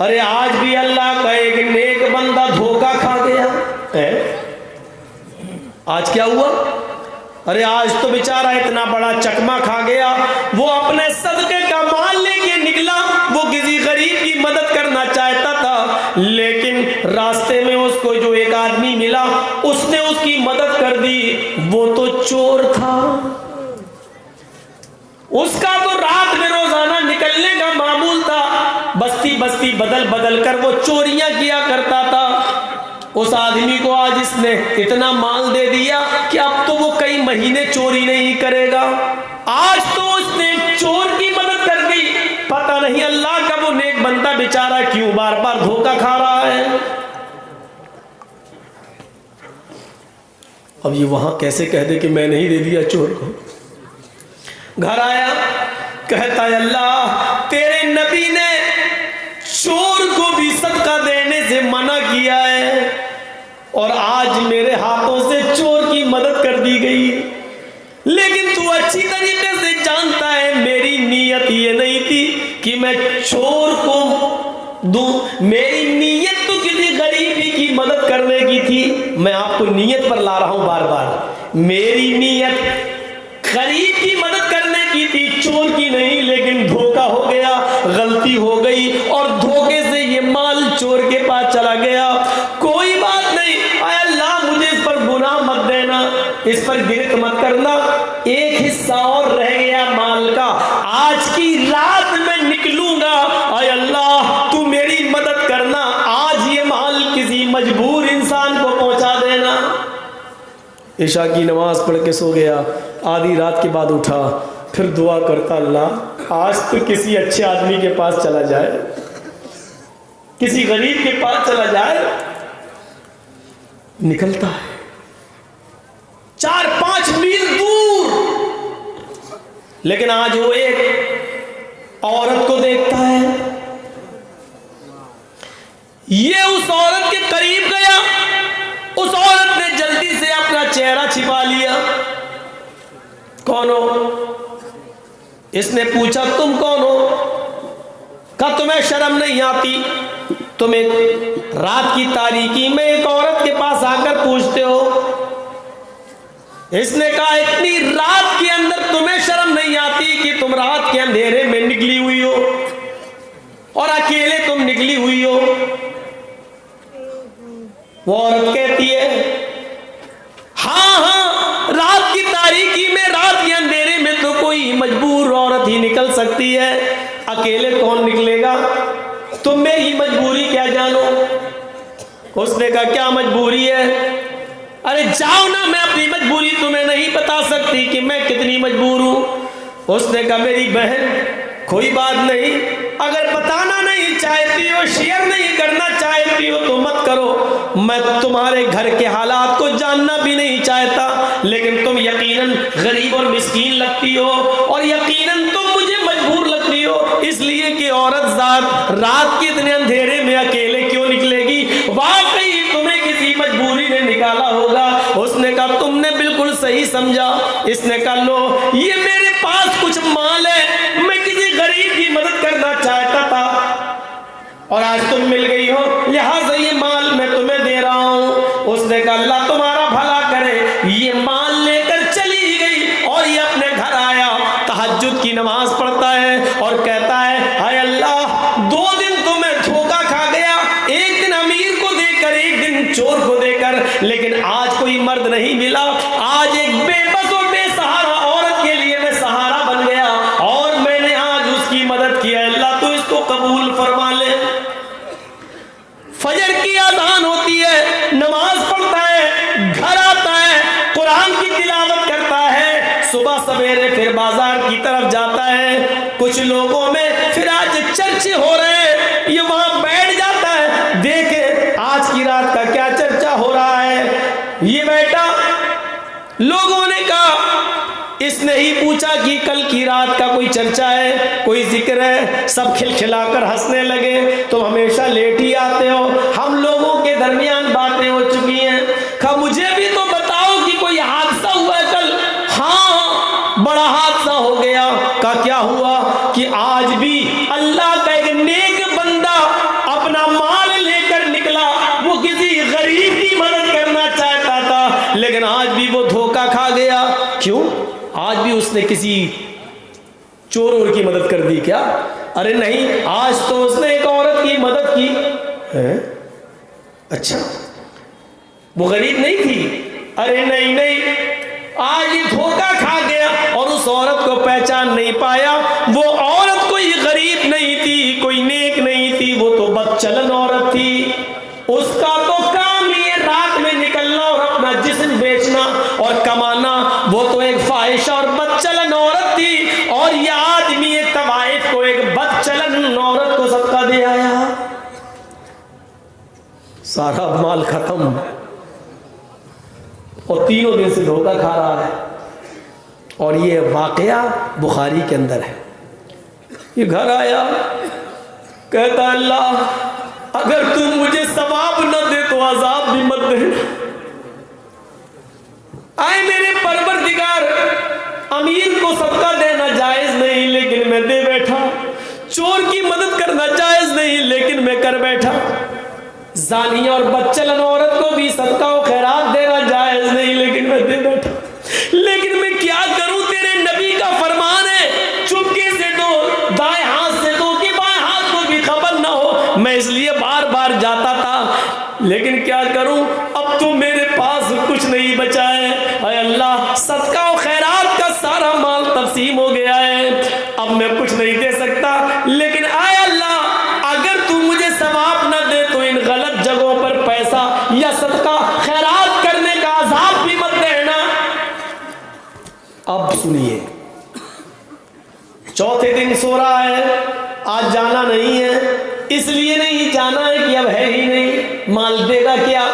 ارے آج بھی اللہ کا ایک نیک بندہ دھوکہ کھا گیا ہے. آج کیا ہوا؟ ارے آج تو بیچارہ اتنا بڑا چکما کھا گیا. وہ اپنے صدقے کا مال لے کے نکلا, وہ کسی غریب کی مدد کرنا چاہتا تھا, لیکن راستے میں اس کو جو ایک آدمی ملا اس نے اس کی مدد کر دی. وہ تو چور تھا, اس کا تو رات میں روزانہ نکلنے کا معمول تھا, بستی بستی بدل بدل کر وہ چوریاں کیا کرتا تھا. اس آدمی کو آج اس نے اتنا مال دے دیا کہ اب تو وہ کئی مہینے چوری نہیں کرے گا. آج تو اس نے چور کی مدد کر دی. پتہ نہیں اللہ کا وہ نیک بندہ بیچارہ کیوں بار بار دھوکہ کھا رہا ہے. اب یہ وہاں کیسے کہہ دے کہ میں نہیں دے دیا چور کو. گھر آیا, کہتا ہے اللہ تیرے نبی نے چور کو بھی صدقہ دینے سے منع کیا ہے, اور آج میرے ہاتھوں سے چور کی مدد کر دی گئی. لیکن تو اچھی طریقے سے جانتا ہے میری نیت یہ نہیں تھی کہ میں چور کو دوں, میری نیت تو کسی غریبی کی مدد کرنے کی تھی. میں آپ کو نیت پر لا رہا ہوں بار بار. میری نیت غریب کی مدد کرنے کی تھی, چور کی نہیں. لیکن دھوکہ ہو گیا, غلطی ہو گئی, اور دھوکے سے یہ مال چور کے پاس چلا گیا. کوئی بات نہیں, اے اللہ مجھے اس پر گناہ مت دینا, اس پر گرفت مت کرنا. ایک حصہ اور رہ گیا مال کا, آج کی رات میں نکلوں گا, اے اللہ تو میری مدد کرنا, آج یہ مال کسی مجبور انسان کو پہنچا دینا. عشاء کی نماز پڑھ کے سو گیا. آدھی رات کے بعد اٹھا, پھر دعا کرتا اللہ آج تو کسی اچھے آدمی کے پاس چلا جائے, کسی غریب کے پاس چلا جائے. نکلتا ہے 4-5 میل دور, لیکن آج وہ ایک عورت کو دیکھتا ہے. یہ اس عورت کے قریب گیا, اس عورت نے جلدی سے اپنا چہرہ چھپا لیا. کون ہو؟ اس نے پوچھا تم کون ہو؟ کہا تمہیں شرم نہیں آتی, تم ایک رات کی تاریکی میں ایک عورت کے پاس آ کر پوچھتے ہو. اس نے کہا اتنی رات کے اندر تمہیں شرم نہیں آتی کہ تم رات کے اندھیرے میں نکلی ہوئی ہو اور اکیلے تم نکلی ہوئی ہو. وہ عورت کہتی ہے ہاں رات کی تاریکی میں, رات کے اندھیرے میں تو کوئی مجبور عورت ہی نکل سکتی ہے, اکیلے کون نکلے گا, تم میری مجبوری کیا جانو. اس نے کہا کیا مجبوری ہے؟ ارے جاؤ نا, میں اپنی مجبوری تمہیں نہیں بتا سکتی کہ میں کتنی مجبور ہوں. اس نے کہا میری بہن کوئی بات نہیں, اگر بتانا نہیں چاہتی ہو, شیئر نہیں کرنا چاہتی ہو تو مت کرو, میں تمہارے گھر کے حالات کو جاننا بھی نہیں چاہتا, لیکن تم یقیناً غریب اور مسکین لگتی ہو, اور یقیناً تم مجھے مجبور لگتی ہو, اس لیے کہ عورت ذات رات کے اتنے اندھیرے میں اکیلے کیوں نکلے گی, واقعی تمہیں کسی مجبوری نے نکالا ہوگا. اس نے کہا تم نے بالکل صحیح سمجھا. اس نے کہا لو یہ میرے پاس کچھ مال ہے, میں کسی غریب کی مدد کرنا چاہتا تھا اور آج تم مل گئی ہو, لہٰذا یہ مال میں تمہیں دے رہا ہوں. اس نے کہا اللہ تمہارا بھلا کرے. یہ مال لے کر چلی گئی اور یہ اپنے گھر آیا, تہجد کی نماز پڑھتا ہے اور کہتا ہے ہائے اللہ 2 دن تو میں دھوکہ کھا گیا, ایک دن امیر کو دے کر, ایک دن چور کو دے کر, لیکن آج کوئی مرد نہیں ملا. آج ایک بے بس اور بے سہارا عورت کے لیے میں سہارا بن گیا اور میں نے آج اس کی مدد کی. اللہ تو اس کو قبول فرما لے. فجر کی اذان ہوتی ہے, نماز پڑھتا ہے, گھر آتا ہے, قرآن کی تلاوت کرتا ہے, صبح سویرے پھر بازار کی طرف جاتا ہے. کچھ لوگوں میں پھر آج چرچے ہو رہے ہیں, یہ وہاں بیٹھ جاتا ہے, دیکھے آج کی رات کا کیا چرچا ہو رہا ہے. یہ بیٹا, لوگوں نے کہا اس نے ہی پوچھا کہ کل کی رات کا کوئی چرچا ہے, کوئی ذکر ہے. سب کھلکھلا کر ہنسنے لگے. تم ہمیشہ لیٹ ہی آتے ہو, ہم لوگوں کے درمیان باتیں ہو چکی ہیں. کہا مجھے بھی تو بتاؤ کہ کوئی حادثہ ہوا ہے کل. ہاں بڑا حادثہ ہو گیا. کہا کیا ہوا؟ کہ آج بھی اللہ کا ایک نیک بندہ اس نے کسی چور کی مدد کر دی کیا؟ ارے نہیں، آج تو اس نے ایک عورت کی مدد کی ہے۔ اچھا وہ غریب نہیں تھی؟ ارے نہیں، آج یہ دھوکہ کھا گیا اور اس عورت کو پہچان نہیں پایا۔ وہ عورت کوئی غریب نہیں تھی، کوئی نیک نہیں تھی، وہ تو بد چلن عورت تھی۔ اس کا تو کام یہ رات میں نکلنا اور اپنا جسم بیچنا اور کمانا، وہ تو ایک فاحشہ اور بد چلن عورت تھی، اور یہ آدمی طوائف کو ایک بد چلن عورت کو صدقہ دے آیا، سارا مال ختم، اور تینوں دن سے دھوکہ کھا رہا ہے۔ اور یہ واقعہ بخاری کے اندر ہے۔ یہ گھر آیا، کہتا اللہ اگر تم مجھے ثواب نہ دے تو عذاب بھی مت دے۔ آئے میرے پروردگار، امیر کو صدقہ دینا جائز نہیں لیکن میں دے بیٹھا، چور کی مدد کرنا جائز نہیں لیکن میں کر بیٹھا، زانی اور بدچلن عورت کو بھی صدقہ و خیرات دینا جائز نہیں لیکن میں دے بیٹھا۔ لیکن میں کیا کروں، تیرے نبی کا فرمان ہے چپکے سے دو، دائیں ہاتھ سے دو کہ بائیں ہاتھ کو بھی خبر نہ ہو۔ میں اس لیے بار بار جاتا تھا، لیکن کیا کروں، اب تو میرے پاس کچھ نہیں بچا ہے۔ اے اللہ، صدقہ و خیرات کا سارا مال تقسیم ہو گیا ہے، اب میں کچھ نہیں دے سکتا، لیکن اے اللہ اگر تو مجھے ثواب نہ دے تو ان غلط جگہوں پر پیسہ یا صدقہ خیرات کرنے کا عذاب بھی مت دینا۔ اب سنیے، چوتھے دن سو رہا ہے، آج جانا نہیں ہے، اس لیے نہیں جانا ہے کہ اب ہے ہی نہیں، مال دے گا کیا؟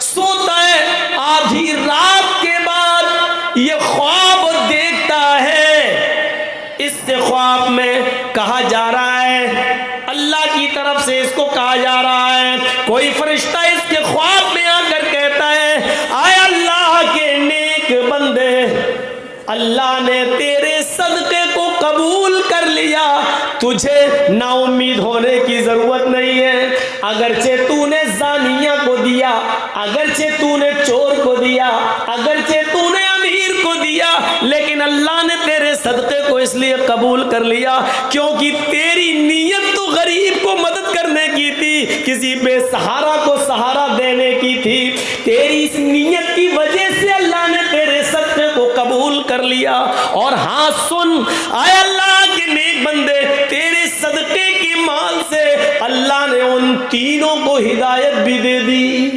سوتا ہے، آدھی رات کے بعد یہ خواب دیکھتا ہے۔ اس سے خواب میں کہا جا رہا ہے، اللہ کی طرف سے اس کو کہا جا رہا ہے، کوئی فرشتہ اس کے خواب میں آ کر کہتا ہے اے اللہ کے نیک بندے، اللہ نے تیرے صدقے کو قبول کر لیا، تجھے نا امید ہونے کی ضرورت نہیں ہے۔ اگرچہ تو نے زانیہ کو دیا، اگرچہ تو نے چور کو دیا، اگرچہ تو نے امیر کو دیا، لیکن اللہ نے تیرے صدقے کو اس لیے قبول کر لیا کیونکہ تیری نیت تو غریب کو مدد کرنے کی تھی، کسی بے سہارا کو سہارا دینے کی تھی۔ تیری اس نیت کی وجہ سے اللہ نے تیرے صدقے کو قبول کر لیا۔ اور ہاں سن، اے اللہ کے نیک بندے، تیرے صدقے کے مال سے اللہ نے ان تینوں کو ہدایت بھی دے دی۔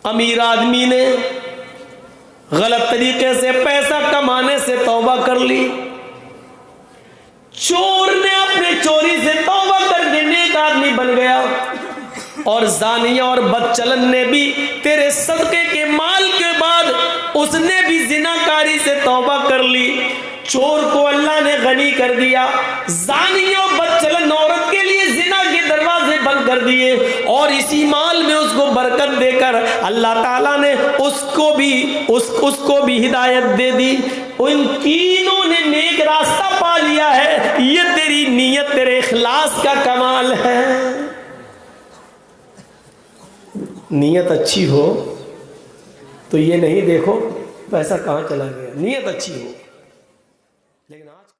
امیر آدمی نے غلط طریقے سے پیسہ کمانے سے توبہ کر لی، چور نے اپنے چوری سے توبہ کر کے نیک آدمی بن گیا، اور زانیہ اور بدچلن نے بھی تیرے صدقے کے مال کے بعد اس نے بھی زناکاری سے توبہ کر لی۔ چور کو اللہ نے غنی کر دیا، زانیہ اور بدچلن عورت کے لیے زنا کے دروازے بند کر دیے، اور اسی مال میں اس کو برکت دے کر اللہ تعالیٰ نے اس کو بھی ہدایت دے دی۔ ان تینوں نے نیک راستہ پا لیا ہے۔ یہ تیری نیت، تیرے اخلاص کا کمال ہے۔ نیت اچھی ہو تو یہ نہیں دیکھو پیسہ کہاں چلا گیا، نیت اچھی ہو۔